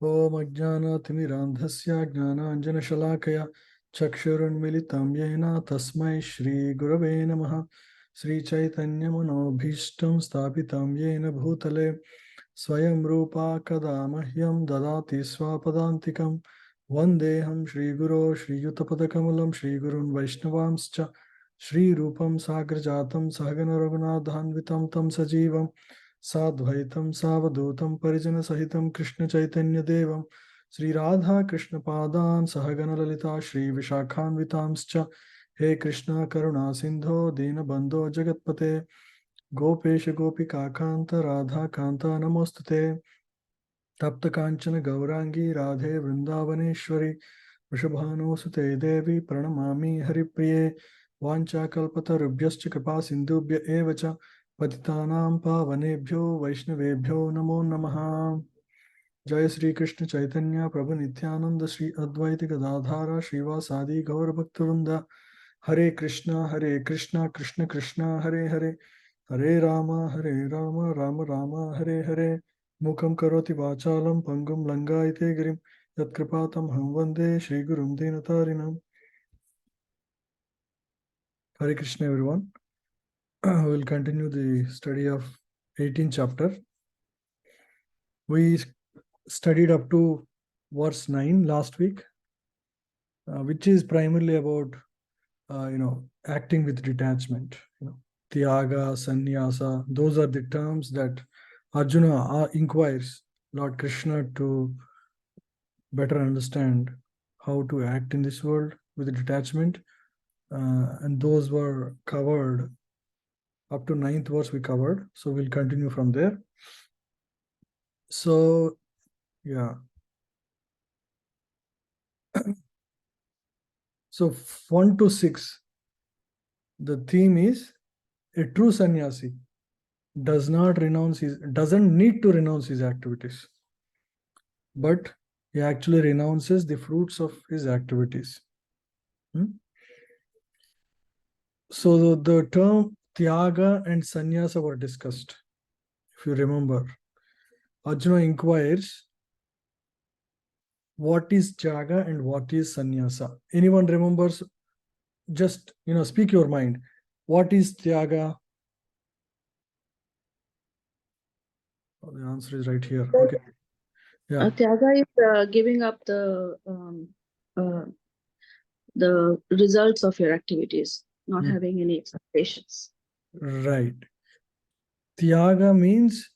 Om Ajnanathmirandhasya Jnananjanashalakaya Chakshurunmilitam Yena Tasmai Shri Gurave Namaha Sri Chaitanya Manobhishtam Sthapitam Yena Bhutale Swayam Rupa Kadamahyam Dadati Swapadantikam Vandeham Shri Guru Shri Yutapadakamalam Shri Gurun Vaishnavamscha Shri Rupam Sagrajatam Sahagana Raghunathanvitam Tam Sajivam साद्वैतम सावधूतम परिजन सहितम कृष्ण चैतन्य देवम श्री राधा कृष्ण पादान सहगण ललिता श्री विशाखान्वितांश्च हे कृष्ण करुणा सिंधो दीनबंधो जगत्पते गोपेश गोपिका कांत राधा कांत नमोस्तुते तप्त कांचन गौरांगी राधे वृंदावनेश्वरी वृषभानुसुते देवी प्रणमामि हरिप्रिये वाञ्छाकल्पतरुभ्यश्च कृपा सिन्धुभ्य एव च पतितानां पावनेभ्यो वैष्णवेभ्यो नमो नमः। जय श्री कृष्ण चैतन्य प्रभु नित्यानंद श्री अद्वैत गदाधार श्रीवासादि गौर भक्तवृंद हरे कृष्णा कृष्ण कृष्ण हरे हरे हरे राम राम राम हरे हरे मुखं करोति वाचालं पंगुं लंघयते गिरिं यत्कृपातमहं वन्दे श्रीगुरुं दीनतारिणम्। Hare Krishna everyone. We will continue the study of 18th chapter. We studied up to verse 9 last week, which is primarily about acting with detachment. Tyaga, sannyasa, those are the terms that Arjuna inquires Lord Krishna to better understand how to act in this world with detachment. And those were covered up to 9th verse we covered. So we'll continue from there. So, yeah. So 1 to 6, the theme is a true sannyasi doesn't need to renounce his activities, but he actually renounces the fruits of his activities. So the term tyaga and sannyasa were discussed. If you remember, Arjuna inquires, what is tyaga and what is sannyasa? Anyone remembers? Just speak your mind. What is tyaga? Oh, the answer is right here. Okay. Yeah. Tyaga is giving up the results of your activities, not having any expectations. Right. Tyaga means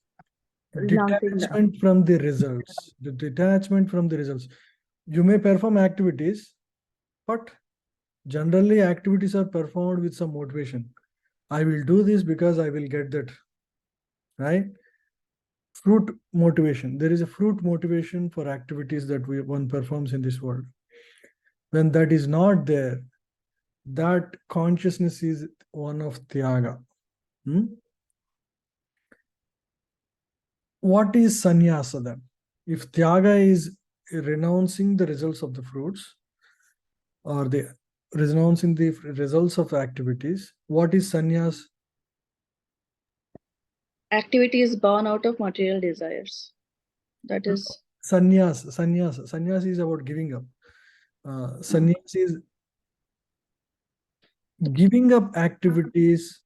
detachment from the results. The detachment from the results. You may perform activities, but generally activities are performed with some motivation. I will do this because I will get that. Right? Fruit motivation. There is a fruit motivation for activities that one performs in this world. When that is not there, that consciousness is one of tyaga. What is sannyasa then? If tyaga is renouncing the results of the fruits or the renouncing the results of activities, what is sannyas? Activity is born out of material desires. That is sannyas. Sannyas is about giving up. Sannyas is giving up activities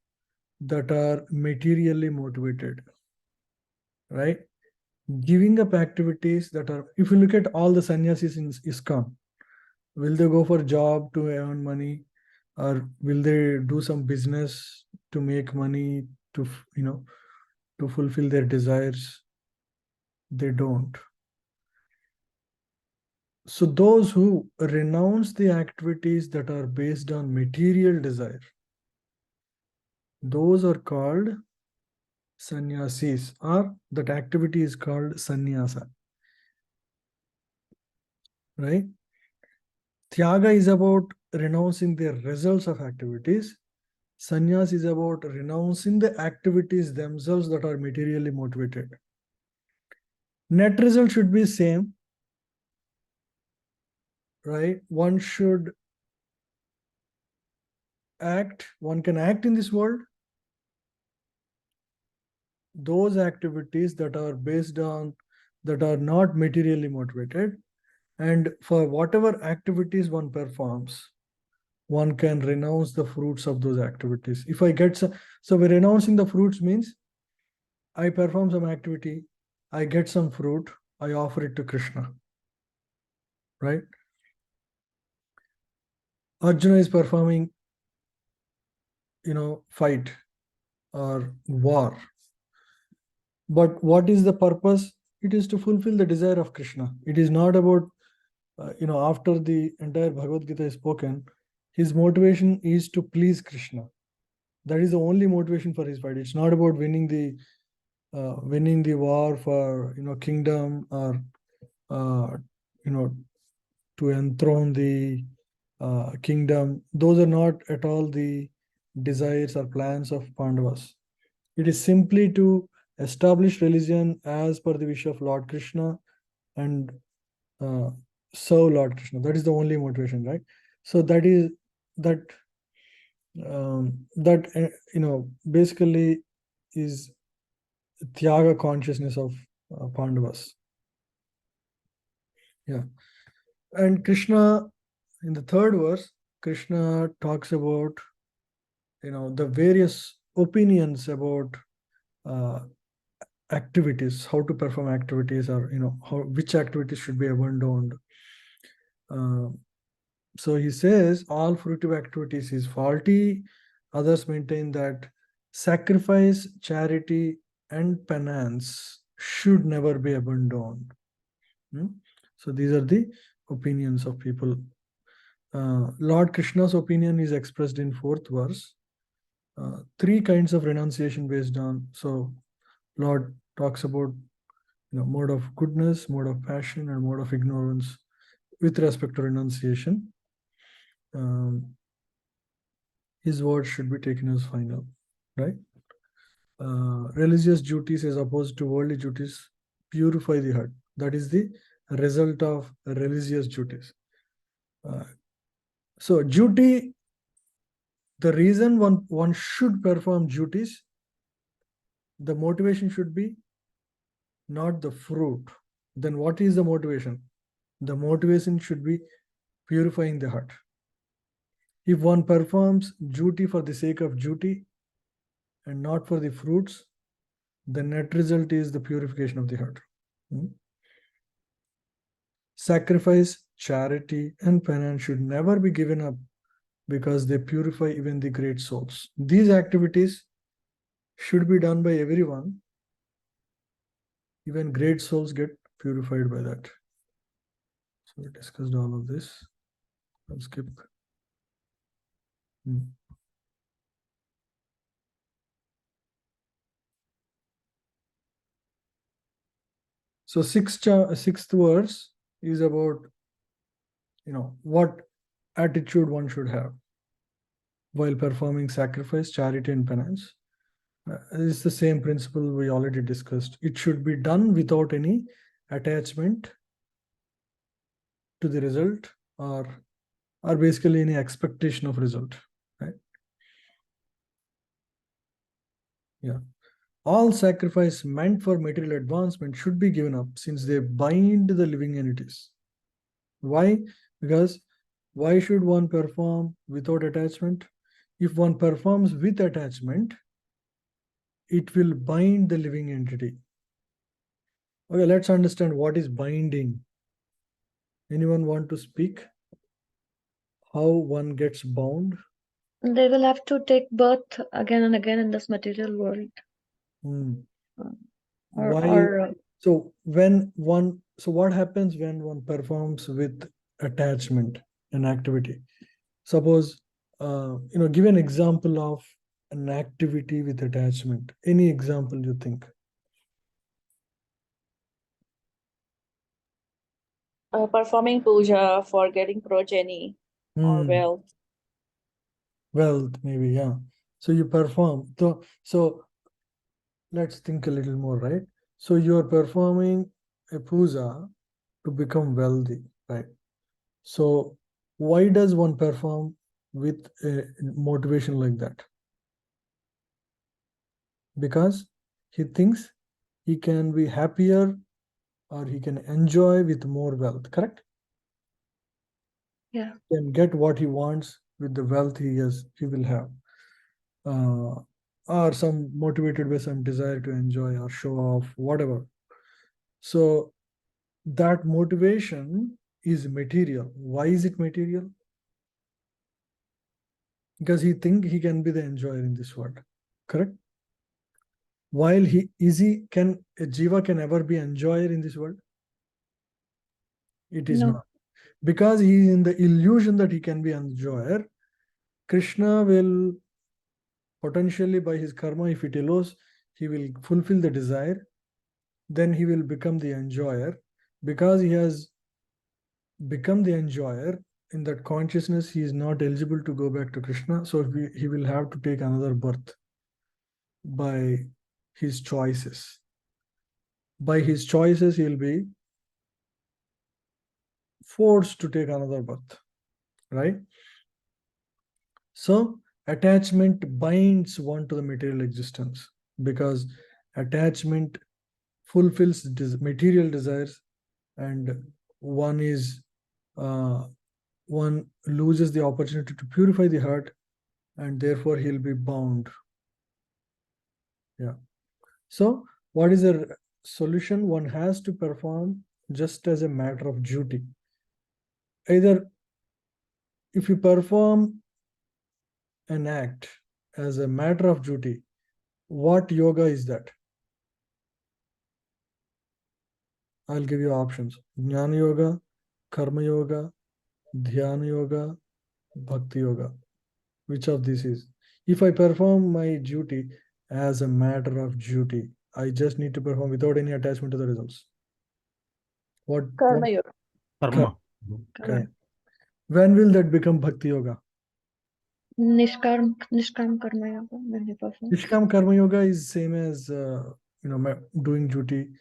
that are materially motivated, right? Giving up activities that are, if you look at all the sannyasis in ISKCON, will they go for job to earn money, or will they do some business to make money, to to fulfill their desires? They don't. So those who renounce the activities that are based on material desire, those are called sannyasis, or that activity is called sannyasa. Right? Tyaga is about renouncing the results of activities. Sannyas is about renouncing the activities themselves that are materially motivated. Net result should be same, right? One should act, one can act in this world. Those activities that are based on that are not materially motivated. And for whatever activities one performs, one can renounce the fruits of those activities. If I get some, so we're renouncing the fruits means I perform some activity, I get some fruit, I offer it to Krishna, right? Arjuna is performing, fight or war. But what is the purpose? It is to fulfill the desire of Krishna. It is not about, after the entire Bhagavad Gita is spoken, his motivation is to please Krishna. That is the only motivation for his fight. It's not about winning the war for kingdom, or to enthrone the kingdom. Those are not at all the desires or plans of Pandavas. It is simply to establish religion as per the wish of Lord Krishna and serve Lord Krishna. That is the only motivation, right? So that is that basically is Tyaga consciousness of Pandavas. Yeah. And Krishna, in the third verse, Krishna talks about the various opinions about uh, activities, how to perform activities, or which activities should be abandoned. So he says all fruitive activities is faulty. Others maintain that sacrifice, charity, and penance should never be abandoned. So these are the opinions of people. Lord Krishna's opinion is expressed in fourth verse. Three kinds of renunciation based on. So Lord talks about mode of goodness, mode of passion, and mode of ignorance with respect to renunciation. His word should be taken as final, right? Religious duties as opposed to worldly duties purify the heart. That is the result of religious duties. So duty, the reason one should perform duties, the motivation should be not the fruit. Then what is the motivation? The motivation should be purifying the heart. If one performs duty for the sake of duty and not for the fruits, the net result is the purification of the heart. Sacrifice, charity, and penance should never be given up because they purify even the great souls. These activities should be done by everyone. Even great souls get purified by that. So we discussed all of this. I'll skip. So sixth verse is about what attitude one should have while performing sacrifice, charity, and penance. It's the same principle we already discussed. It should be done without any attachment to the result, or basically any expectation of result, right? Yeah. All sacrifice meant for material advancement should be given up since they bind the living entities. Why? Because why should one perform without attachment? If one performs with attachment, it will bind the living entity. Okay, let's understand what is binding. Anyone want to speak? How one gets bound? They will have to take birth again and again in this material world. Why? So what happens when one performs with attachment an activity? Suppose, give an example of an activity with attachment. Any example you think? Performing puja for getting progeny or wealth. Wealth, maybe, yeah. So you perform. So let's think a little more, right? So you are performing a puja to become wealthy, right? So why does one perform with a motivation like that? Because he thinks he can be happier or he can enjoy with more wealth, correct? Yeah. He can get what he wants with the wealth he will have. Or some motivated by some desire to enjoy or show off, whatever. So that motivation is material. Why is it material? Because he think he can be the enjoyer in this world, correct? While can a jiva can ever be enjoyer in this world? It is No. not. Because he is in the illusion that he can be enjoyer, Krishna will potentially, by his karma, if it allows, he will fulfill the desire, then he will become the enjoyer. Because he has become the enjoyer, in that consciousness he is not eligible to go back to Krishna, so he will have to take another birth by his choices. By his choices he will be forced to take another birth, right? So attachment binds one to the material existence, because attachment fulfills material desires, and one is one loses the opportunity to purify the heart, and therefore he'll be bound. Yeah. So what is the solution? One has to perform just as a matter of duty. Either if you perform an act as a matter of duty, what yoga is that? I'll give you options: Jnana Yoga, Karma Yoga, Dhyana Yoga, Bhakti Yoga. Which of these is? If I perform my duty as a matter of duty, I just need to perform without any attachment to the results. What? Karma yoga. Karma. Okay. When will that become Bhakti Yoga? Nishkam karma yoga when you perform. Nishkam Karma Yoga is same as doing duty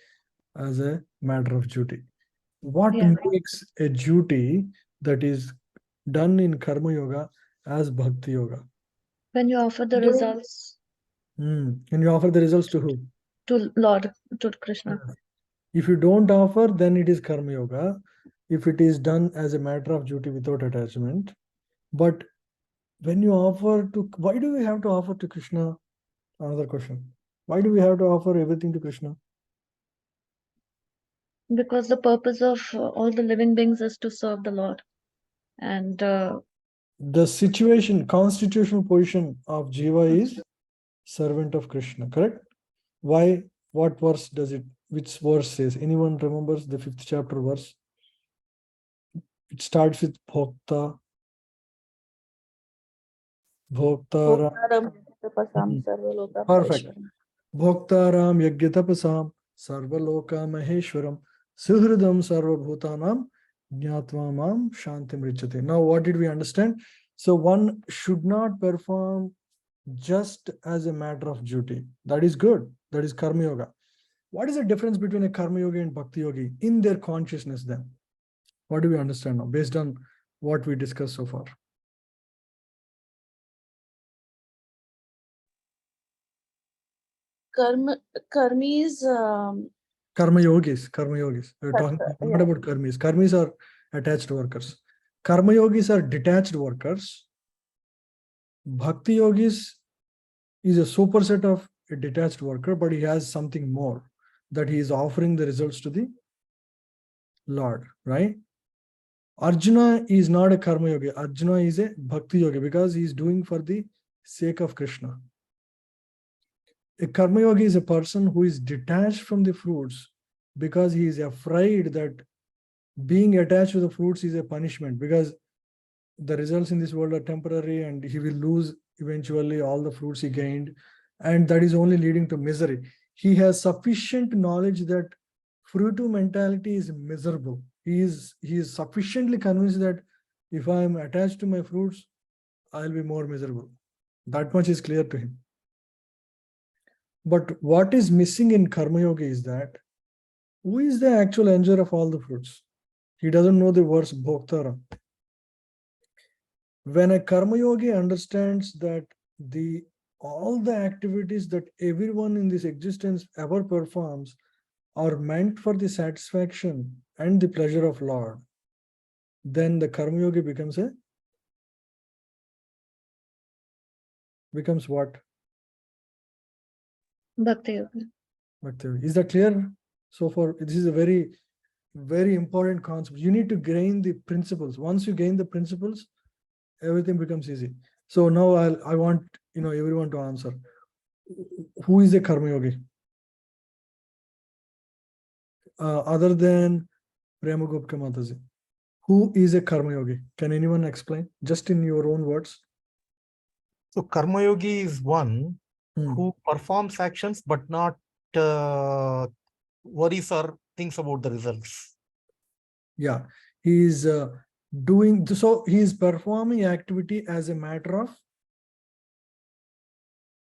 as a matter of duty. What Yeah. makes a duty that is done in Karma Yoga as Bhakti Yoga? When you offer the results Can you offer the results to who? to Lord, to Krishna. If you don't offer, then it is Karma Yoga. If it is done as a matter of duty without attachment. But when you offer to, why do we have to offer to Krishna? Another question. Why do we have to offer everything to Krishna? Because the purpose of all the living beings is to serve the Lord. And The situation, constitutional position of Jiva is servant of Krishna, correct? Why? What verse does it, which verse says? Anyone remembers the 5th chapter verse? It starts with Bhokta. Bhoktaram. Perfect. Bhoktaram Yagyatapasam Sarvaloka Maheshwaram Suhridam Sarvabhutanam Jnatva Mam Shantim Richate. Now, what did we understand? So, one should not perform just as a matter of duty. That is good. That is Karma Yoga. What is the difference between a Karma Yogi and Bhakti Yogi in their consciousness then? What do we understand now based on what we discussed so far? Karmis. Karma Yogis. We're talking not about Karmis. Karmis are attached workers. Karma Yogis are detached workers. Bhakti Yogis is a superset of a detached worker, but he has something more, that he is offering the results to the Lord, right? Arjuna is not a Karma Yogi. Arjuna is a Bhakti Yogi because he is doing for the sake of Krishna. A Karma Yogi is a person who is detached from the fruits because he is afraid that being attached to the fruits is a punishment, because the results in this world are temporary and he will lose eventually all the fruits he gained, and that is only leading to misery. He has sufficient knowledge that fruitive mentality is miserable. He is sufficiently convinced that if I am attached to my fruits, I'll be more miserable. That much is clear to him. But what is missing in Karma Yoga is that who is the actual enjoyer of all the fruits? He doesn't know the verse Bhoktara. When a Karma Yogi understands that all the activities that everyone in this existence ever performs are meant for the satisfaction and the pleasure of Lord, then the Karma Yogi becomes what? Bhakti Yoga. Bhakti Yogi. Is that clear? So far, this is a very, very important concept. You need to gain the principles. Once you gain the principles, everything becomes easy. So now I want everyone to answer. Who is a Karma Yogi? Other than Prema Gupta Mataji. Who is a Karma Yogi? Can anyone explain? Just in your own words. So Karma Yogi is one who performs actions but not worries or thinks about the results. Yeah, he is doing so. He is performing activity as a matter of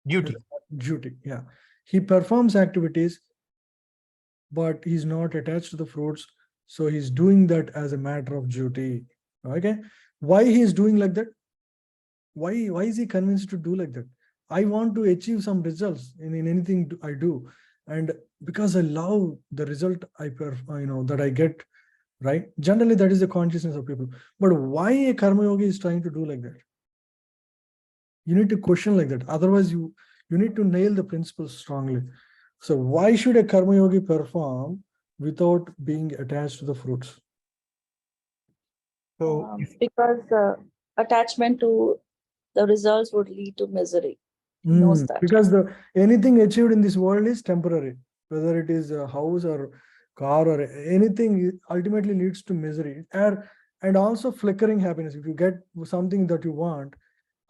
Duty. Duty. Yeah, he performs activities, but he's not attached to the fruits. So he's doing that as a matter of duty. Okay, why he is doing like that? Why is he convinced to do like that? I want to achieve some results in anything I do, and because I love the result that I get. Right? Generally, that is the consciousness of people. But why a Karma Yogi is trying to do like that? You need to question like that. Otherwise, you need to nail the principles strongly. So why should a Karma Yogi perform without being attached to the fruits? So because attachment to the results would lead to misery. He knows that. Because anything achieved in this world is temporary, whether it is a house or car or anything, ultimately leads to misery and also flickering happiness. If you get something that you want,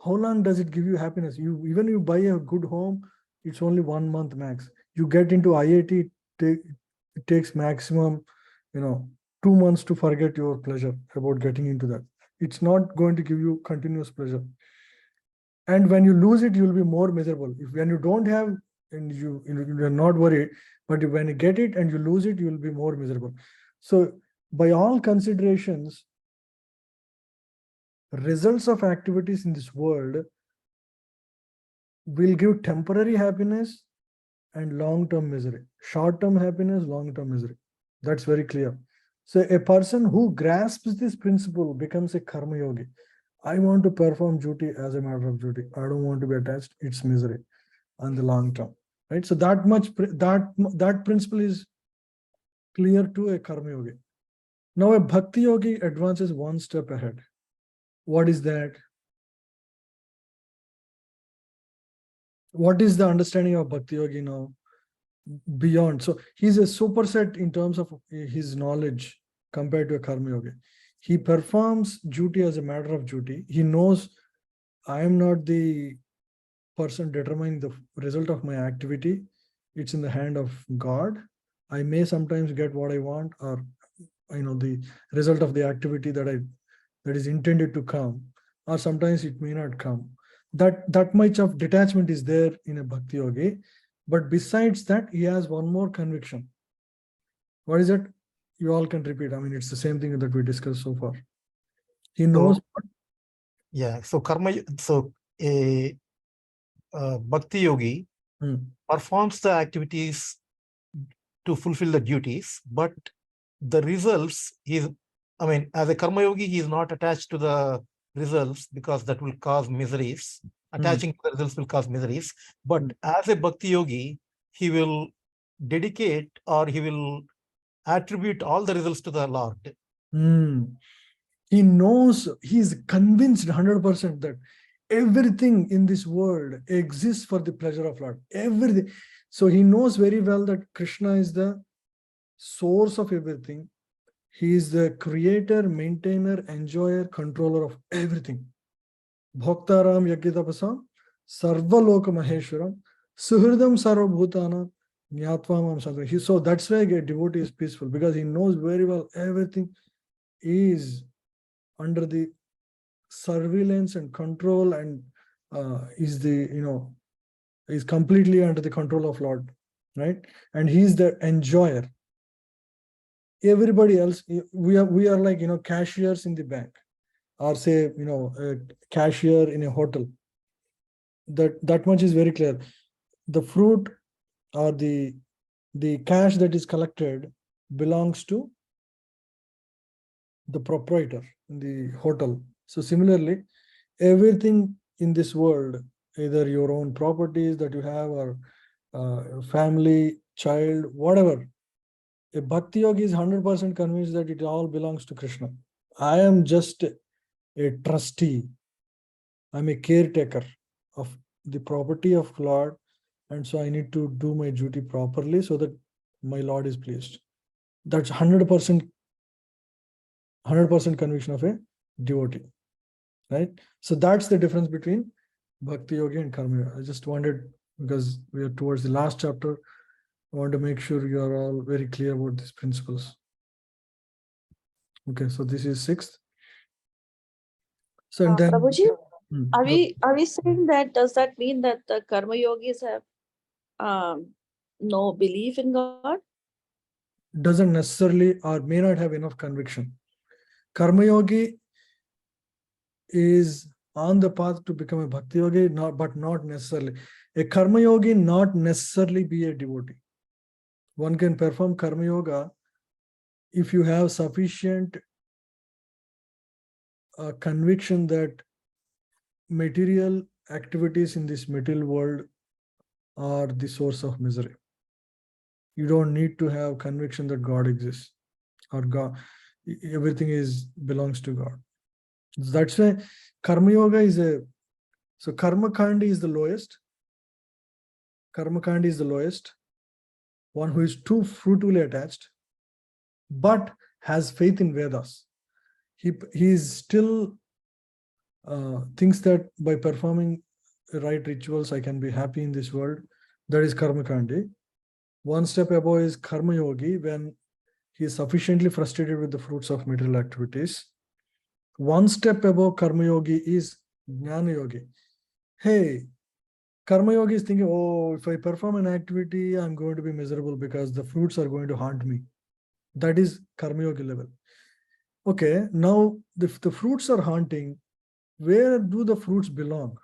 how long does it give you happiness? Even you buy a good home, it's only 1 month max. You get into IIT, it takes maximum 2 months to forget your pleasure about getting into that. It's not going to give you continuous pleasure. And when you lose it, you'll be more miserable. When you don't have and you're not worried, but when you get it and you lose it, you'll be more miserable. So by all considerations, results of activities in this world will give temporary happiness and long-term misery. Short-term happiness, long-term misery. That's very clear. So a person who grasps this principle becomes a Karma Yogi. I want to perform duty as a matter of duty. I don't want to be attached. It's misery on the long term, right? So that principle is clear to a Karma Yogi. Now a Bhakti Yogi advances one step ahead. What is that? What is the understanding of Bhakti Yogi now? Beyond. So he's a superset in terms of his knowledge compared to a Karma Yogi. He performs duty as a matter of duty. He knows I am not the person determining the result of my activity. It's in the hand of God. I may sometimes get what I want, or the result of the activity that is intended to come, or sometimes it may not come. That much of detachment is there in a Bhakti Yogi. But besides that, he has one more conviction. What is it? You all can repeat. I mean, it's the same thing that we discussed so far. He knows. So a Bhakti Yogi performs the activities to fulfill the duties, but the results as a Karma Yogi, he is not attached to the results because that will cause miseries. Attaching to the results will cause miseries. But as a Bhakti Yogi, he will dedicate or he will attribute all the results to the Lord. He knows, he's convinced 100% that everything in this world exists for the pleasure of Lord. Everything. So he knows very well that Krishna is the source of everything. He is the creator, maintainer, enjoyer, controller of everything. Bhaktaram Yagitapasam Sarvaloka Maheshwaram Suhridam Sarvabhutana Nyatvam Sadhu. So that's why a devotee is peaceful, because he knows very well everything is under the surveillance and control, and is completely under the control of Lord, right? And he is the enjoyer. Everybody else, we are like cashiers in the bank, or say a cashier in a hotel. That much is very clear. The fruit or the the cash that is collected belongs to the proprietor in the hotel. So similarly, everything in this world, either your own properties that you have or family, child, whatever, a bhakti yogi is 100% convinced that it all belongs to Krishna. I am just a trustee. I'm a caretaker of the property of Lord, and so I need to do my duty properly so that my Lord is pleased. That's 100% conviction of a devotee, right? So that's the difference between bhakti yogi and karma yogi. I just wanted, because we are towards the last chapter, I want to make sure you are all very clear about these principles. Okay, so this is sixth. So and then Prabhuji, go- are we saying that, does that mean that the karma yogis have no belief in God? doesn't necessarily or may not have enough conviction. Karma yogi is on the path to become a bhakti yogi, but not necessarily. A karma yogi not necessarily be a devotee. One can perform karma yoga if you have sufficient conviction that material activities in this material world are the source of misery. You don't need to have conviction that God exists or God, everything belongs to God. That's why karma yoga is so karma kandi is the lowest. Karma kandi is the lowest. One who is too fruitfully attached, but has faith in Vedas. He is still thinks that by performing right rituals, I can be happy in this world. That is karma kandi. One step above is karma yogi, when he is sufficiently frustrated with the fruits of material activities. One step above karma yogi is jnana yogi. Hey, karma yogi is thinking, oh, if I perform an activity, I'm going to be miserable because the fruits are going to haunt me. That is karma yogi level. Okay, now if the fruits are haunting, where do the fruits belong?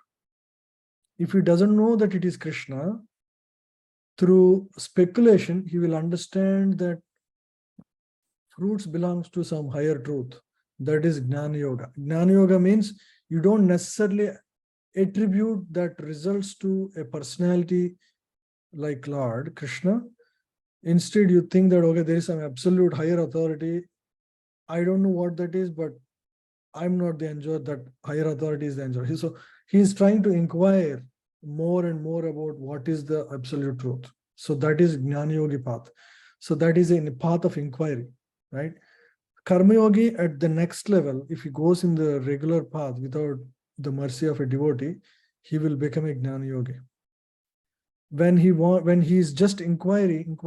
If he doesn't know that it is Krishna, through speculation, he will understand that fruits belongs to some higher truth. That is Jnana Yoga. Jnana Yoga means you don't necessarily attribute that results to a personality like Lord Krishna. Instead, you think that, okay, there is some absolute higher authority. I don't know what that is, but I'm not the enjoyer, that higher authority is the enjoyer. So he is trying to inquire more and more about what is the absolute truth. So that is Jnana Yogi path. So that is a path of inquiry, right? Karma Yogi at the next level, if he goes in the regular path without the mercy of a devotee, he will become a Jnana Yogi. When he is just inquiring,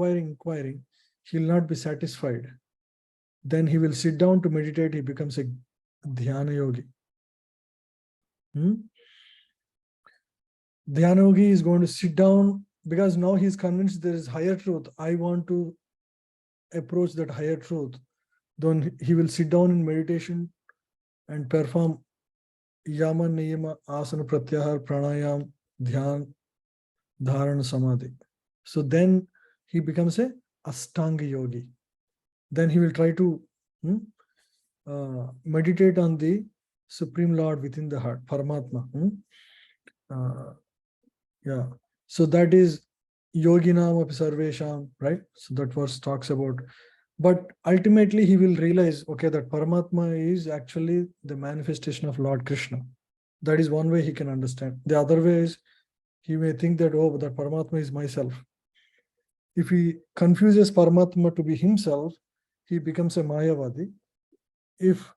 he will not be satisfied. Then he will sit down to meditate. He becomes a Dhyana Yogi. Dhyana Yogi is going to sit down because now he is convinced there is higher truth. I want to approach that higher truth. Then he will sit down in meditation and perform yama, niyama, asana, pratyahar, pranayam, dhyan, dharana, samadhi. So then he becomes a Ashtanga Yogi. Then he will try to meditate on the Supreme Lord within the heart, Paramatma. Yeah. So that is Yoginam api sarvesham, right? So that verse talks about. But ultimately he will realize, okay, that Paramatma is actually the manifestation of Lord Krishna. That is one way he can understand. The other way is he may think that, oh, that Paramatma is myself. If he confuses Paramatma to be himself, he becomes a Mayavadi. If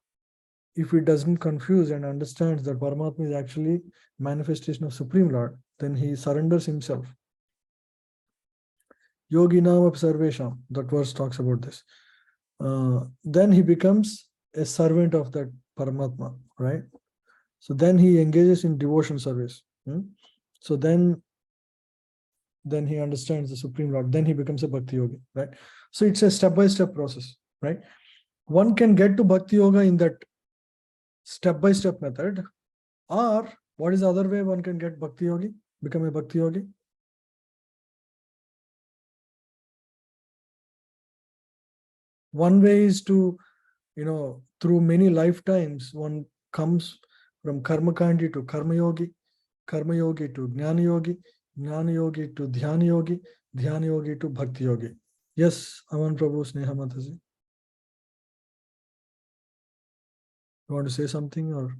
he doesn't confuse and understands that Paramatma is actually manifestation of Supreme Lord, then he surrenders himself. Yoginam sarvesham, that verse talks about this. Then he becomes a servant of that Paramatma, right? So then he engages in devotion service. So then he understands the Supreme Lord. Then he becomes a Bhakti Yogi, right? So it's a step-by-step process, right? One can get to Bhakti Yoga in that step-by-step method, or what is the other way one can get Bhakti Yogi, become a Bhakti Yogi? One way is to, through many lifetimes, one comes from karma kandi to karma yogi to jnana yogi to dhyana yogi to bhakti yogi. Yes, Aman Prabhu, Sneha Mataji. You want to say something or?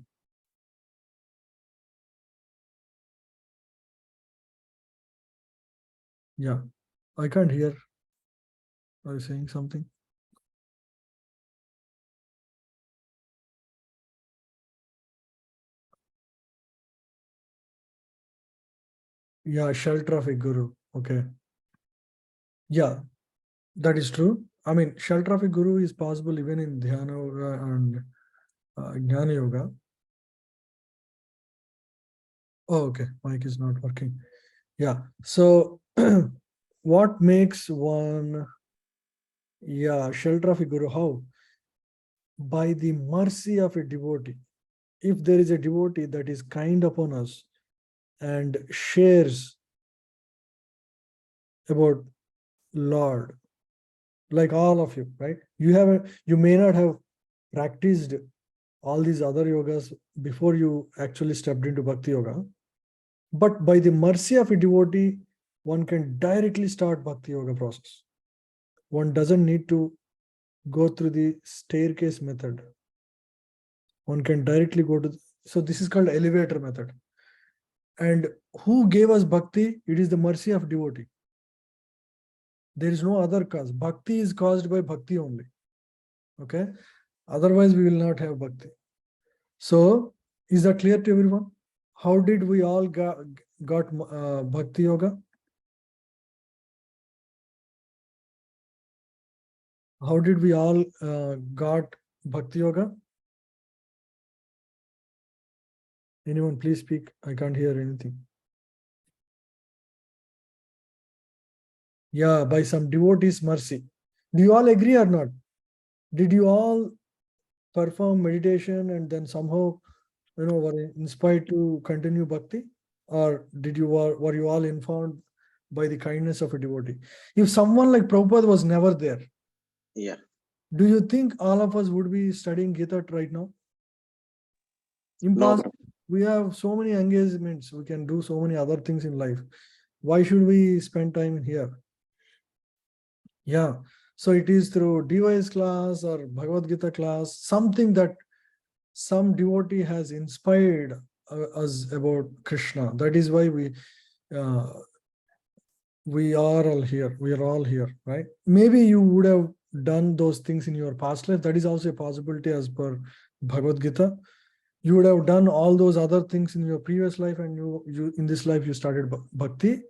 Yeah, I can't hear. Are you saying something? Yeah, shelter of a guru. Okay. Yeah, that is true. I mean, shelter of a guru is possible even in Dhyana Yoga and Jnana Yoga. Oh, okay. Mic is not working. Yeah. So, what makes one, shelter of a guru? How? By the mercy of a devotee. If there is a devotee that is kind upon us and shares about Lord, like all of you, right? You may not have practiced all these other yogas before you actually stepped into Bhakti Yoga, but by the mercy of a devotee, one can directly start Bhakti Yoga process. One doesn't need to go through the staircase method. One can directly go to, so this is called elevator method. And who gave us Bhakti? It is the mercy of devotee. There is no other cause. Bhakti is caused by Bhakti only. Okay? Otherwise, we will not have Bhakti. So, is that clear to everyone? How did we all got Bhakti Yoga? How did we all got Bhakti Yoga? Anyone, please speak. I can't hear anything. Yeah, by some devotee's mercy. Do you all agree or not? Did you all perform meditation and then somehow, were inspired to continue bhakti? Or were you all informed by the kindness of a devotee? If someone like Prabhupada was never there, Yeah. do you think all of us would be studying Gita right now? Impossible. We have so many engagements. We can do so many other things in life. Why should we spend time here? Yeah. So it is through device class or Bhagavad Gita class, something that some devotee has inspired us about Krishna. That is why we are all here. We are all here, right? Maybe you would have done those things in your past life. That is also a possibility as per Bhagavad Gita. You would have done all those other things in your previous life, and you in this life you started bhakti.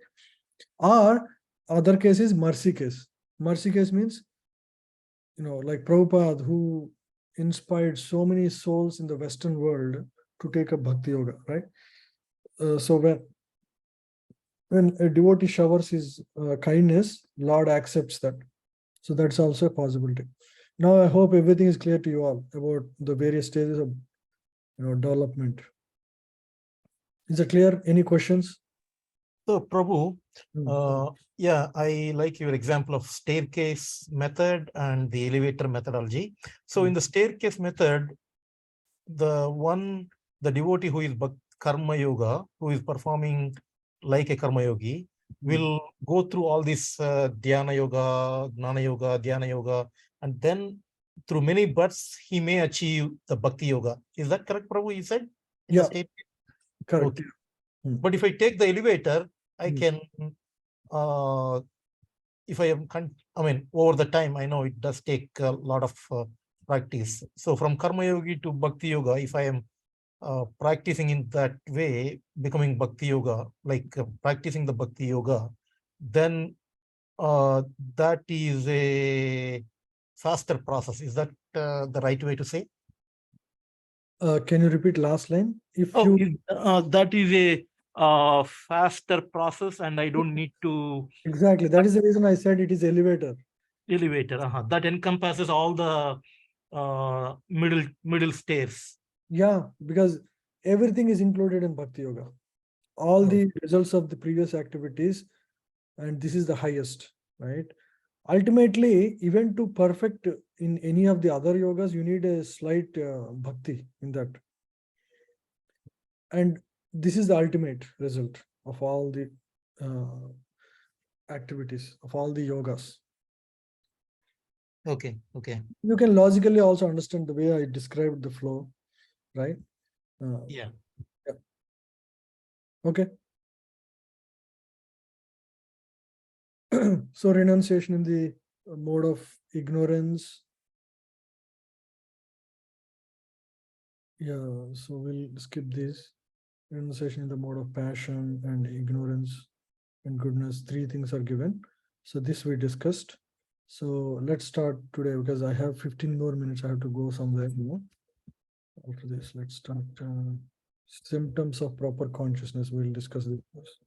Or other case is mercy case. Mercy case means, like Prabhupada, who inspired so many souls in the Western world to take up bhakti yoga, right? So when a devotee showers his kindness, Lord accepts that. So that's also a possibility. Now I hope everything is clear to you all about the various stages of development. Is it clear? Any questions? So Prabhu, yeah, I like your example of staircase method and the elevator methodology. So in the staircase method, the devotee who is karma yoga, who is performing like a karma yogi, will go through all this dhyana yoga, gnana yoga, dhyana yoga, and then through many births, he may achieve the bhakti yoga. Is that correct, Prabhu? You said? Yeah, correct. Okay. But if I take the elevator, I can, if I am, over the time, I know it does take a lot of practice. So from karma yogi to bhakti yoga, if I am practicing in that way, becoming bhakti yoga, like practicing the bhakti yoga, then that is a faster process. Is that the right way to say? Can you repeat last line? That is a faster process, and I don't need to. Exactly. That is the reason I said it is elevator. Elevator. That encompasses all the middle stairs. Yeah, because everything is included in Bhakti Yoga. All the results of the previous activities, and this is the highest, right? Ultimately, even to perfect in any of the other yogas, you need a slight bhakti in that. And this is the ultimate result of all the activities, of all the yogas. Okay. Okay. You can logically also understand the way I described the flow, right? Yeah. Okay. So renunciation in the mode of ignorance. Yeah, so we'll skip this. Renunciation in the mode of passion and ignorance and goodness. 3 things are given. So this we discussed. So let's start today because I have 15 more minutes. I have to go somewhere, After this, let's start symptoms of proper consciousness. We'll discuss this first.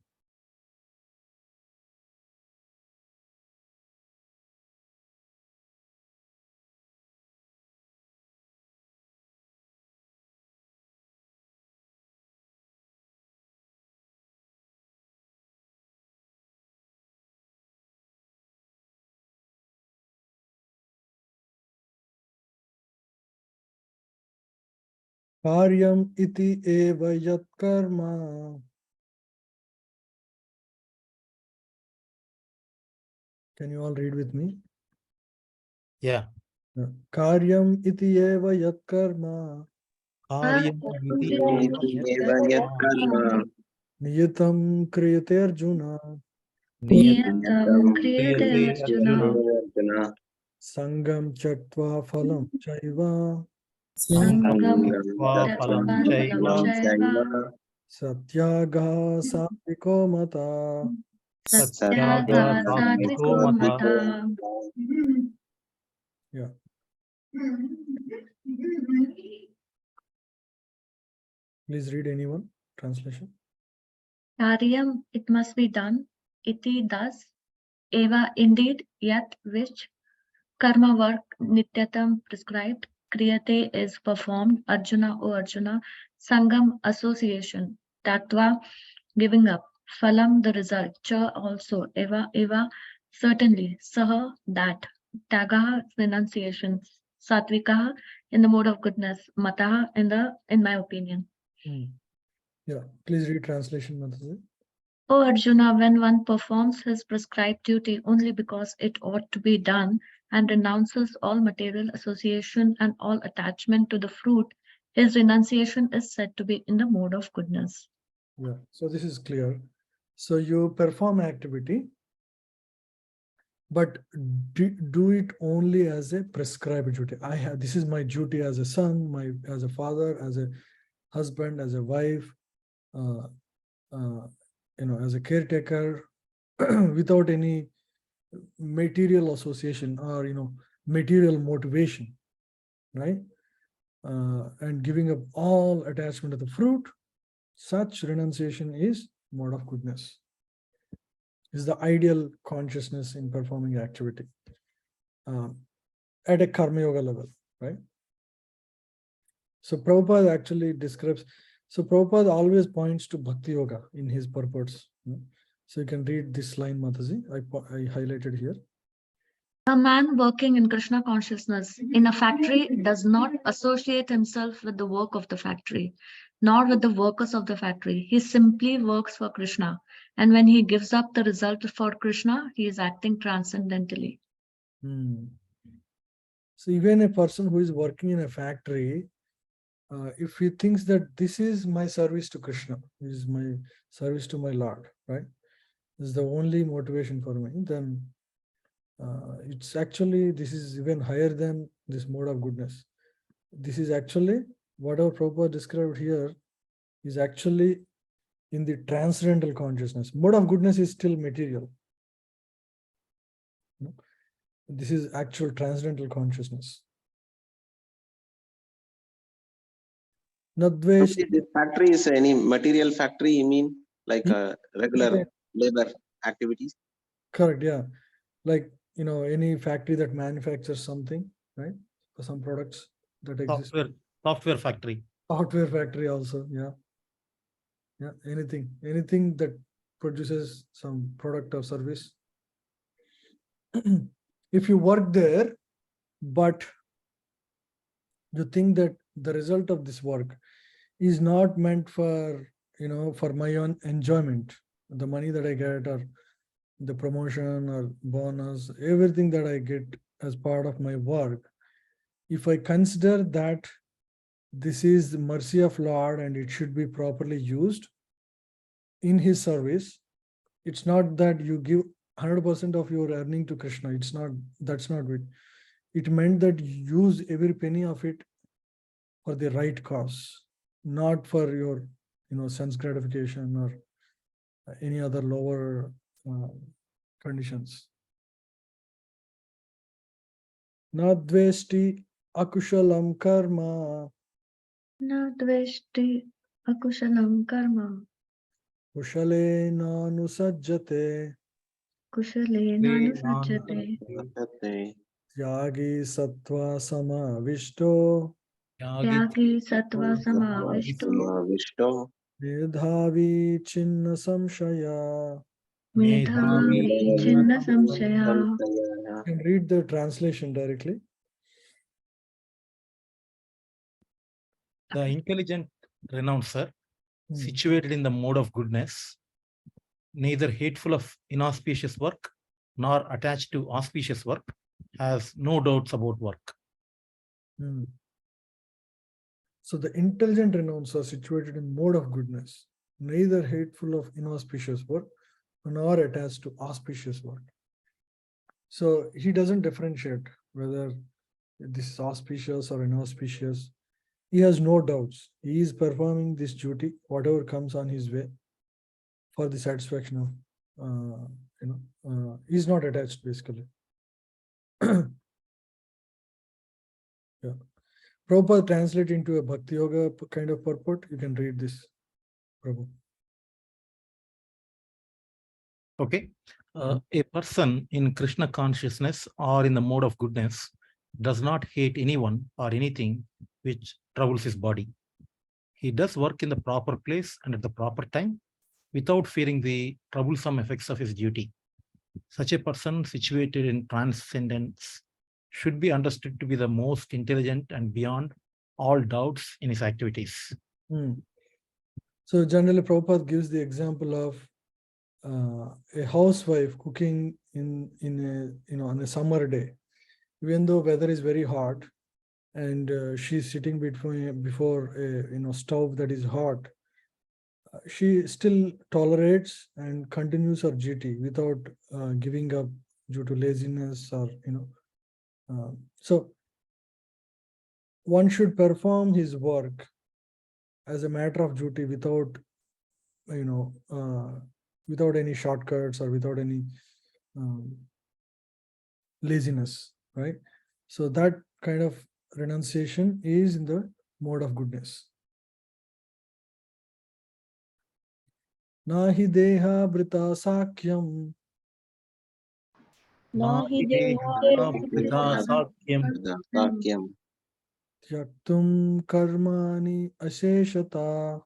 Karyam iti eva yat karma. Can you all read with me? Yeah. Karyam iti eva yat karma. Karyam iti eva yat karma Niyatam kriyate arjuna. niyatam kriyate Arjuna. Sangam chaktva phalam chaiva. Sangam tyaktva phalam chaiva Satyagaha satviko mata. satyaga satviko mata. Yeah. Please read anyone. Translation. Karyam, it must be done. Iti, thus. Eva, indeed, yet, which. Karma, work, nityatam, prescribed. Kriyate is performed. Arjuna, O Arjuna. Sangam, association. Tattva, giving up. Phalam, the result. Cha, also. Eva, certainly. Saha, that. Tyaga, renunciation. Satvikaha, in the mode of goodness. Mataha, in my opinion. Yeah, please read translation, Mataji. O Arjuna, when one performs his prescribed duty only because it ought to be done and renounces all material association and all attachment to the fruit, his renunciation is said to be in the mode of goodness. Yeah, so this is clear. So you perform activity, but do it only as a prescribed duty. This is my duty as a son, as a father, as a husband, as a wife, as a caretaker, without any material association or material motivation, right? And giving up all attachment to the fruit. Such renunciation is mode of goodness. Is the ideal consciousness in performing activity at a karma yoga level, right? So Prabhupada actually describes. So Prabhupada always points to bhakti yoga in his purports. So you can read this line, Mataji. I highlighted here. A man working in Krishna consciousness in a factory does not associate himself with the work of the factory, nor with the workers of the factory. He simply works for Krishna. And when he gives up the result for Krishna, he is acting transcendentally. So even a person who is working in a factory, if he thinks that this is my service to Krishna, this is my service to my Lord, right? This is the only motivation for me, then it's actually, this is even higher than this mode of goodness. This is actually, whatever Prabhupada described here, is actually in the transcendental consciousness. Mode of goodness is still material. This is actual transcendental consciousness. Nadvesh. This factory is any material factory, you mean like a regular labor activities? Correct, yeah. Like, any factory that manufactures something, right? For some products that exist. Software factory. Software factory also, yeah. Yeah, anything that produces some product or service. If you work there, but you think that the result of this work is not meant for, for my own enjoyment, the money that I get or the promotion or bonus, everything that I get as part of my work, if I consider that this is the mercy of Lord and it should be properly used in his service, it's not that you give 100% of your earning to Krishna. It's not, that's not it. It meant that you use every penny of it for the right cause, not for your, sense gratification or any other lower conditions. Na dveshti akushalam karma Na dveshti akushalam karma. kushale nanusajjate Kushalena nusajjate. tyagi sattva samavishto Tyagi sattva samavishto. Vishto medhavi chinna samshaya. Medhavi chinna samshaya. You can read the translation directly. The intelligent renouncer, Hmm. situated in the mode of goodness, neither hateful of inauspicious work nor attached to auspicious work, has no doubts about work. Hmm. So the intelligent renouncer situated in mode of goodness, neither hateful of inauspicious work nor attached to auspicious work. So he doesn't differentiate whether this is auspicious or inauspicious. He has no doubts. He is performing this duty, whatever comes on his way, for the satisfaction of, he's not attached basically. Yeah. Prabhupada translate into a Bhakti Yoga kind of purport. You can read this, Prabhu. Okay. A person in Krishna consciousness or in the mode of goodness does not hate anyone or anything which troubles his body. He does work in the proper place and at the proper time without fearing the troublesome effects of his duty. Such a person situated in transcendence should be understood to be the most intelligent and beyond all doubts in his activities. So generally Prabhupada gives the example of a housewife cooking in a on a summer day, even though weather is very hot and she's sitting before a stove that is hot, she still tolerates and continues her duty without giving up due to laziness or so one should perform his work as a matter of duty without without any shortcuts or without any laziness, right? So that kind of renunciation is in the mode of goodness. Nahi deha brita sakyam Nahi deha Sakyam tyaktum karmani asheshata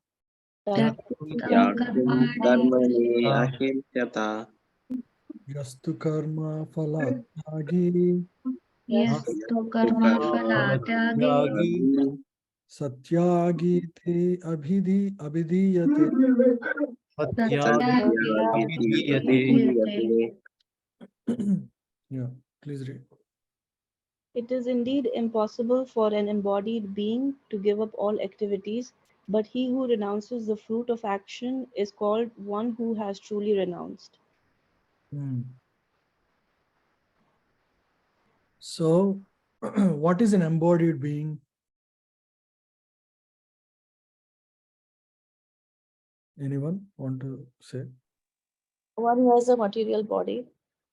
Tyaktum Yatum karmani Karmani Ashirchata yastu karma phala tyagi yastu karma phala tyagi satyagi te abhidiyate. Yeah, please read. It is indeed impossible for an embodied being to give up all activities, but he who renounces the fruit of action is called one who has truly renounced. So, what is an embodied being? Anyone want to say? One who has a material body,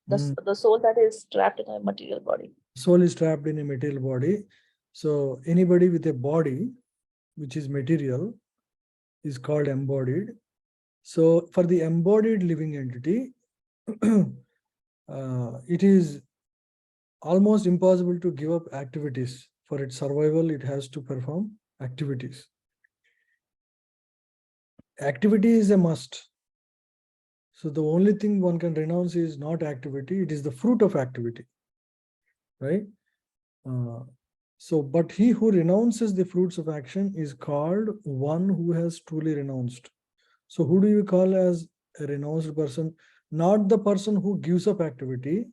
the soul that is trapped in a material body. Soul is trapped in a material body. So anybody with a body which is material is called embodied. So for the embodied living entity, it is almost impossible to give up activities. For its survival, it has to perform activities. Activity is a must. So the only thing one can renounce is not activity, it is the fruit of activity. right? So, but he who renounces the fruits of action is called one who has truly renounced. So who do you call as a renounced person? Not the person who gives up activity,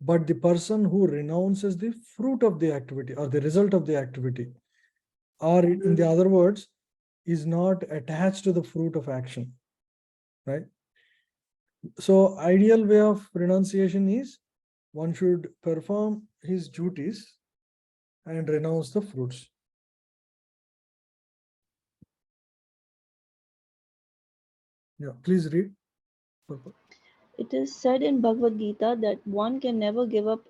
but the person who renounces the fruit of the activity or the result of the activity. Or in the other words, is not attached to the fruit of action, right? So ideal way of renunciation is one should perform his duties and renounce the fruits. Yeah, please read. It is said in Bhagavad Gita that one can never give up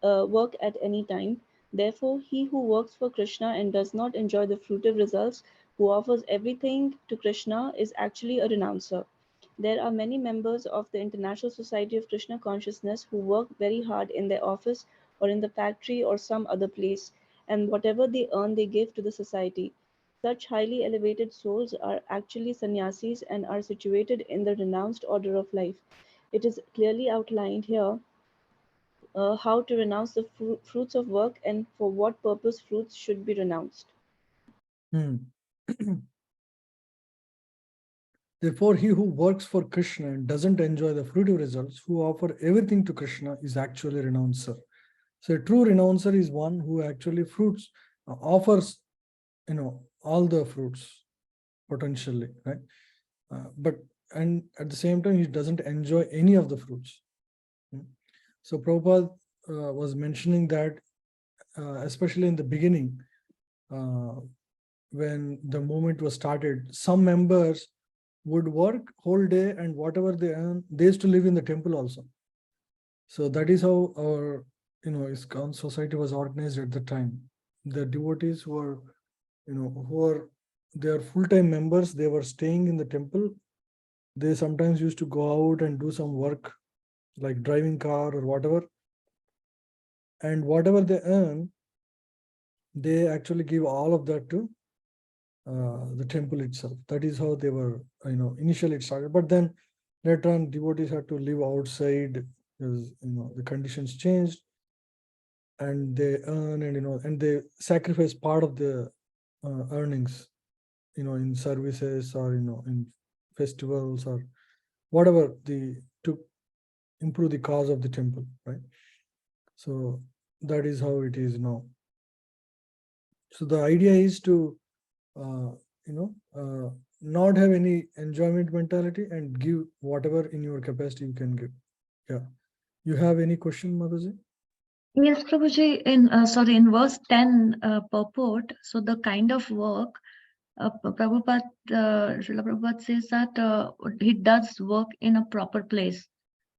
work at any time. Therefore, he who works for Krishna and does not enjoy the fruitive results, who offers everything to Krishna, is actually a renouncer. There are many members of the International Society of Krishna Consciousness who work very hard in their office or in the factory or some other place, and whatever they earn, they give to the society. Such highly elevated souls are actually sannyasis and are situated in the renounced order of life. It is clearly outlined here how to renounce the fruits of work and for what purpose fruits should be renounced. Therefore, he who works for Krishna and doesn't enjoy the fruitive results, who offer everything to Krishna, is actually a renouncer. So a true renouncer is one who actually offers, all the fruits potentially, right? And at the same time, he doesn't enjoy any of the fruits. So Prabhupada was mentioning that, especially in the beginning, when the movement was started, some members would work whole day and whatever they earn, they used to live in the temple also. So that is how our, ISKCON society was organized at the time. The devotees were, they are full-time members. They were staying in the temple. They sometimes used to go out and do some work like driving car or whatever. And whatever they earn, they actually give all of that to the temple itself. That is how they were, initially it started. But then later on, devotees had to live outside because, the conditions changed, and they earn and they sacrifice part of the earnings, in services or, in festivals or whatever to improve the cause of the temple, right? So that is how it is now. So the idea is to, not have any enjoyment mentality and give whatever in your capacity you can give. Yeah. You have any question, Mataji? Yes, Prabhuji, in verse 10 purport, so the kind of work, Srila Prabhupada says that he does work in a proper place.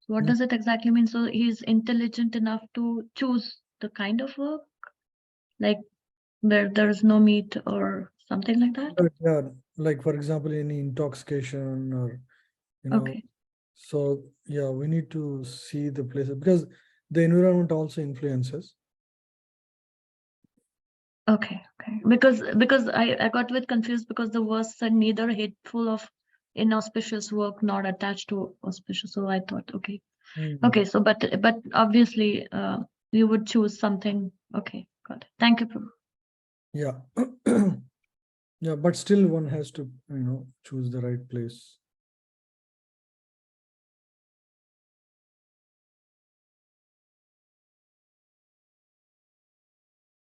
So what does it exactly mean? So he's intelligent enough to choose the kind of work, like where there's no meat or something like that? Yeah, like for example, any intoxication or, Okay. So yeah, we need to see the places because the environment also influences. Okay. Because I got a bit confused because the verse said neither hateful of inauspicious work nor attached to auspicious. So I thought, okay. Okay, so but obviously you would choose something. Okay, got it. Thank you, Prabhu. Yeah. Yeah, but still one has to, choose the right place.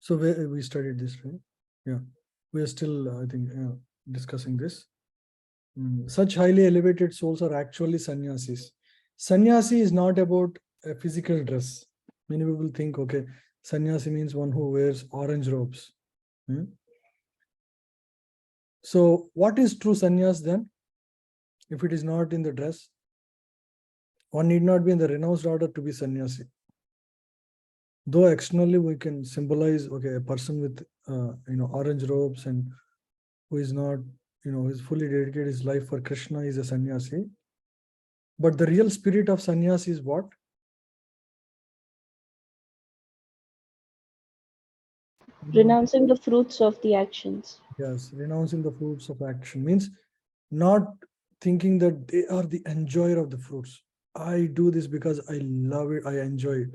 So we studied this, right? Yeah, we are still, I think, discussing this. Such highly elevated souls are actually sannyasis. Sannyasi is not about a physical dress. Many people think, okay, sannyasi means one who wears orange robes. So what is true sannyas then? If it is not in the dress, one need not be in the renounced order to be sannyasi. Though externally we can symbolize, okay, a person with orange robes and who is not, who is fully dedicated his life for Krishna is a sannyasi. But the real spirit of sannyasi is what? Renouncing the fruits of the actions. Yes, renouncing the fruits of action means not thinking that they are the enjoyer of the fruits. I do this because I love it, I enjoy it.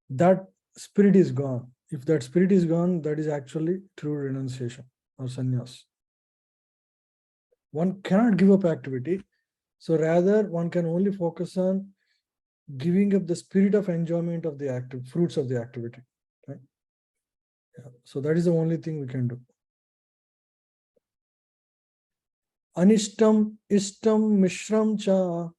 That spirit is gone. If that spirit is gone, that is actually true renunciation or sannyas. One cannot give up activity. So rather, one can only focus on giving up the spirit of enjoyment of the active fruits of the activity. Right? Yeah. So that is the only thing we can do. Anishtam, ishtam, mishram cha.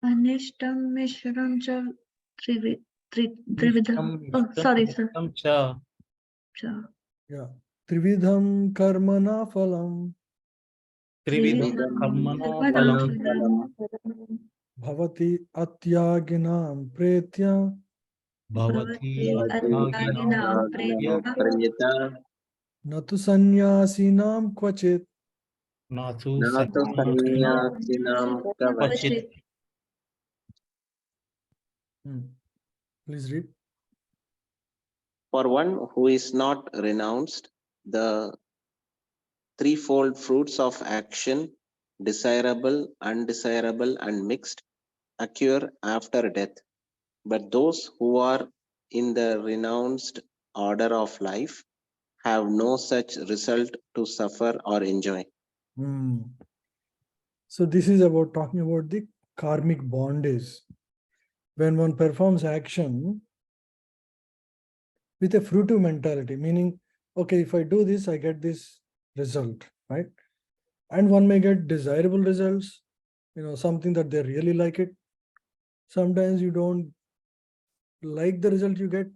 Anishtam Mishram cha Trividham. Oh, sorry, sir. Cha. Yeah. Trividham karmana phalam. Trividham karmana phalam. Bhavati atyaginam pretya. Bhavati atyaginam pretya. Natu sanyasinam kvachit. Natu sanyasinam kavachit. Please read. For one who is not renounced, the threefold fruits of action, desirable, undesirable, and mixed, occur after death. But those who are in the renounced order of life have no such result to suffer or enjoy. So this is about talking about the karmic bondage. When one performs action with a fruitive mentality, meaning, okay, if I do this, I get this result, right? And one may get desirable results, something that they really like it. Sometimes you don't like the result you get.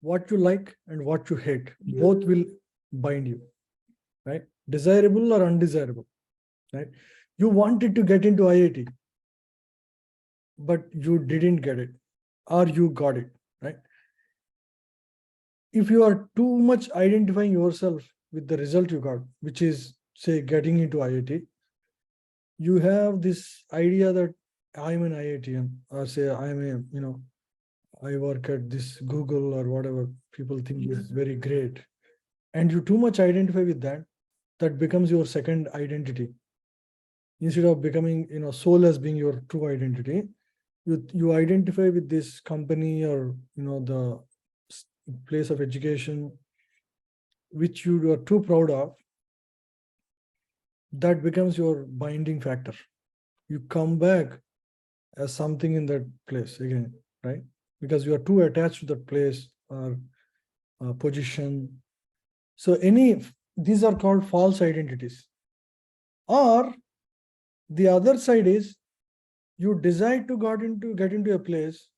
What you like and what you hate, both will bind you, right? Desirable or undesirable, right? You wanted to get into IIT, but you didn't get it, or you got it, right? If you are too much identifying yourself with the result you got, which is, say, getting into IIT, you have this idea that I'm an IITian, or say I'm I work at this Google or whatever people think is very great. And you too much identify with that, that becomes your second identity. Instead of becoming, soul as being your true identity, you identify with this company or, the place of education, which you are too proud of. That becomes your binding factor. You come back as something in that place again, right? Because you are too attached to that place or position. So these are called false identities. Or the other side is, you decide to get into a place,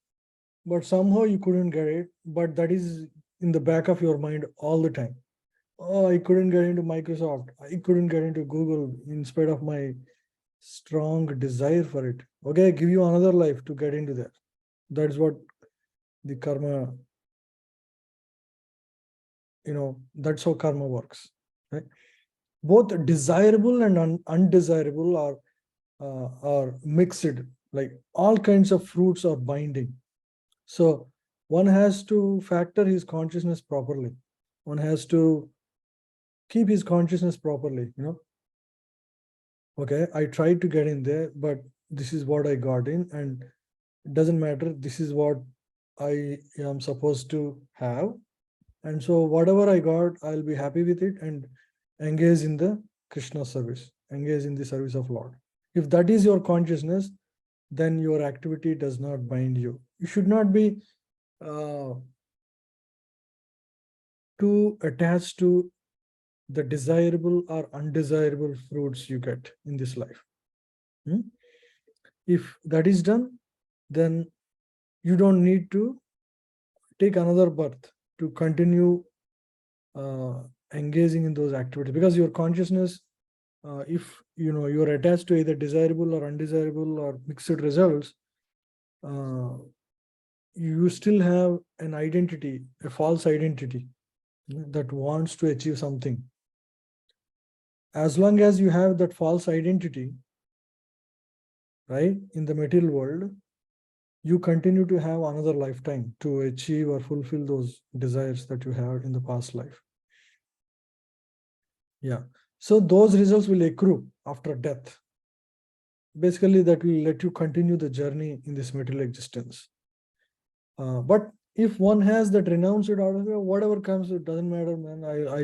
but somehow you couldn't get it, but that is in the back of your mind all the time. Oh, I couldn't get into Microsoft. I couldn't get into Google in spite of my strong desire for it. Okay, give you another life to get into that. That's what the karma, that's how karma works, right? Both desirable and undesirable are mixed, like all kinds of fruits are binding. So one has to factor his consciousness properly. One has to keep his consciousness properly, Okay, I tried to get in there, but this is what I got in, and it doesn't matter. This is what I am supposed to have. And so whatever I got, I'll be happy with it and engage in the Krishna service, engage in the service of Lord. If that is your consciousness, then your activity does not bind you. You should not be too attached to the desirable or undesirable fruits you get in this life. If that is done, then you don't need to take another birth to continue engaging in those activities, because your consciousness, if you're attached to either desirable or undesirable or mixed results, you still have an identity, a false identity that wants to achieve something. As long as you have that false identity, right, in the material world, you continue to have another lifetime to achieve or fulfill those desires that you have in the past life. Yeah. So those results will accrue after death. basically that will let you continue the journey in this material existence. But if one has that renounced out of it, whatever comes, it doesn't matter, man. I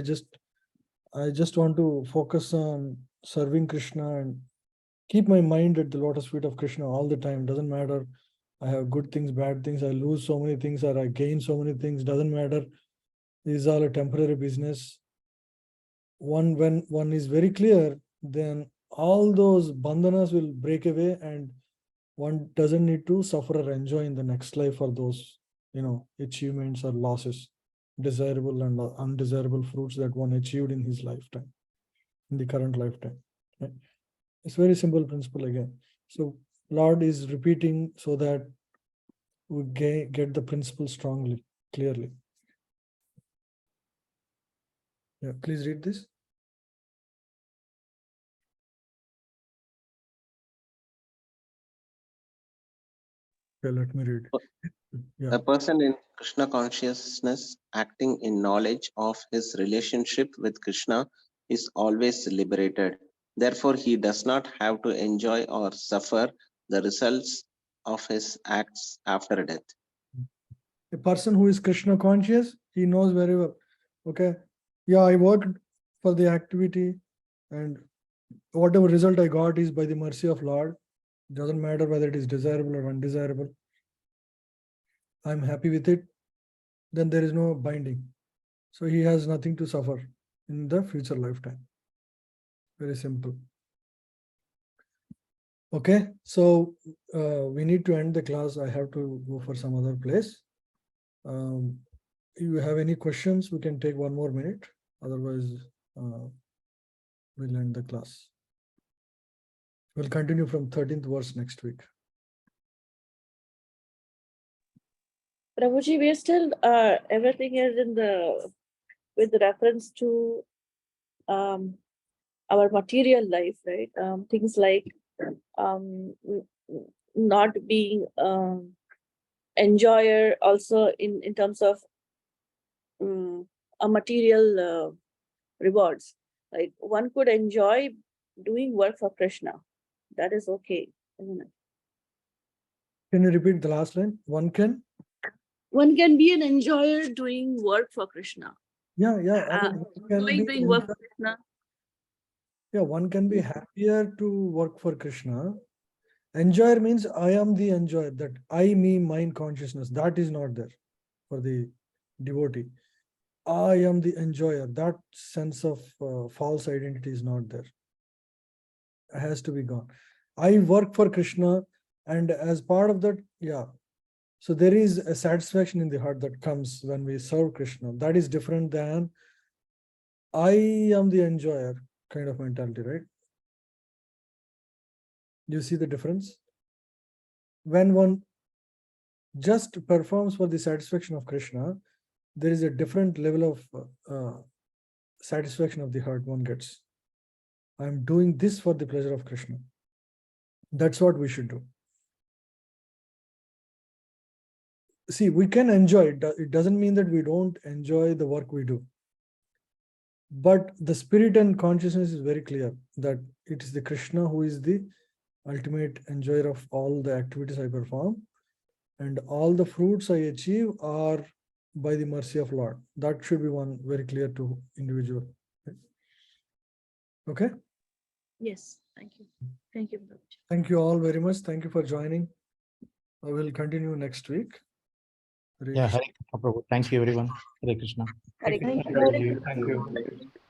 just want to focus on serving Krishna and keep my mind at the lotus feet of Krishna all the time. Doesn't matter. I have good things, bad things. I lose so many things, or I gain so many things. Doesn't matter. This is all a temporary business. When one is very clear, then all those bandhanas will break away, and one doesn't need to suffer or enjoy in the next life for those, achievements or losses, desirable and undesirable fruits that one achieved in his lifetime, in the current lifetime. Right? It's very simple principle again. So Lord is repeating so that we get the principle strongly, clearly. Yeah, please read this. Okay, let me read. Yeah. A person in Krishna consciousness acting in knowledge of his relationship with Krishna is always liberated. Therefore, he does not have to enjoy or suffer the results of his acts after death. A person who is Krishna conscious, he knows very well. Okay, yeah, I worked for the activity, and whatever result I got is by the mercy of Lord. Doesn't matter whether it is desirable or undesirable. I'm happy with it. Then there is no binding. So he has nothing to suffer in the future lifetime. Very simple. Okay, so we need to end the class. I have to go for some other place. If you have any questions, we can take 1 more minute. Otherwise, we'll end the class. We'll continue from 13th verse next week. Prabhuji, we are still everything is in the with reference to our material life, right? Things like not being enjoyer also in terms of a material rewards. Like one could enjoy doing work for Krishna. That is okay, isn't it? Can you repeat the last line? One can be an enjoyer doing work for Krishna. Yeah. I mean, Doing work for Krishna. Yeah, one can be happier to work for Krishna. Enjoyer means I am the enjoyer, that I, me, mine consciousness, that is not there for the devotee. I am the enjoyer, that sense of false identity is not there. It has to be gone. I work for Krishna, and as part of that, yeah. So there is a satisfaction in the heart that comes when we serve Krishna. That is different than I am the enjoyer kind of mentality, right? Do you see the difference? When one just performs for the satisfaction of Krishna, there is a different level of satisfaction of the heart one gets. I'm doing this for the pleasure of Krishna. That's what we should do. See, we can enjoy it. It doesn't mean that we don't enjoy the work we do. But the spirit and consciousness is very clear that it is the Krishna who is the ultimate enjoyer of all the activities I perform, and all the fruits I achieve are by the mercy of Lord. That should be one very clear to individual. Okay? Yes, thank you. Thank you, Prabhuji. Thank you all very much. Thank you for joining. I will continue next week. Hare Yeah, Krishna. Hare Krishna, Prabhu. Thank you, everyone. Hare Krishna. Hare Thank Krishna. you. Thank you.